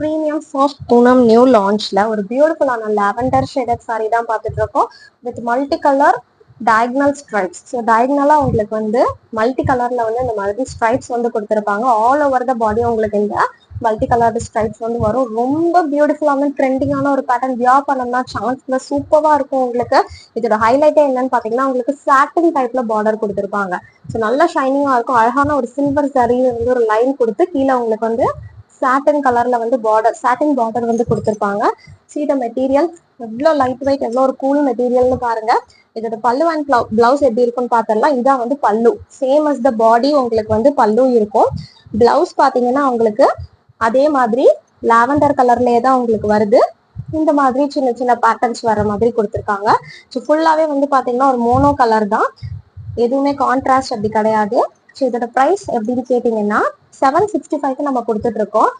Premium soft Poonam new லான்ச்ல ஒரு பியூட்டிஃபுல்லான லாவெண்டர் ஷேடட் சாரி தான் பார்த்துட்டு இருக்கோம் with multi colour diagonal stripes. So டயக்னலா உங்களுக்கு வந்து மல்டி கலர்ல வந்து இந்த மாதிரி ஸ்ட்ரைப்ஸ் வந்து கொடுத்துருப்பாங்க. ஆல் ஓவர் த பாடி உங்களுக்கு இந்த மல்டி கலர் ஸ்ட்ரைப்ஸ் வந்து வரும். ரொம்ப பியூட்டிஃபுல்லான ட்ரெண்டிங்கான ஒரு பேட்டர்ன். வியர் பண்ணோம்னா சான்ஸ்ல சூப்பரா இருக்கும் உங்களுக்கு. இதோட ஹைலைட்டே என்னன்னு பாத்தீங்கன்னா உங்களுக்கு சாட்டின் டைப்ல பார்டர் கொடுத்துருப்பாங்க. ஸோ நல்லா ஷைனிங்கா இருக்கும். அழகான ஒரு சில்வர் சரி வந்து ஒரு லைன் கொடுத்து கீழே உங்களுக்கு வந்து சாட்டின் கலர்ல வந்து பார்டர், சாட்டின் பார்டர் வந்து கொடுத்துருப்பாங்க. சீ த மெட்டீரியல் எவ்வளோ லைட் வெயிட், எவ்வளோ ஒரு கூல் மெட்டீரியல்னு பாருங்க. இதோட பல்லு அண்ட் பிளவுஸ் எப்படி இருக்குன்னு பார்த்தரலாம். இதான் வந்து பல்லு. சேம் அஸ் த பாடி உங்களுக்கு வந்து பல்லு இருக்கும். பிளவுஸ் பாத்தீங்கன்னா உங்களுக்கு அதே மாதிரி லாவெண்டர் கலர்லயே தான் உங்களுக்கு வருது. இந்த மாதிரி சின்ன சின்ன பேட்டர்ன்ஸ் வர மாதிரி கொடுத்துருக்காங்க. ஸோ ஃபுல்லாவே வந்து பாத்தீங்கன்னா ஒரு மோனோ கலர் தான், எதுவுமே கான்ட்ராஸ்ட் அப்படி கிடையாது. ஸோ இதோட ப்ரைஸ் எப்படின்னு கேட்டீங்கன்னா 765 நம்ம கொடுத்துட்டு இருக்கோம்.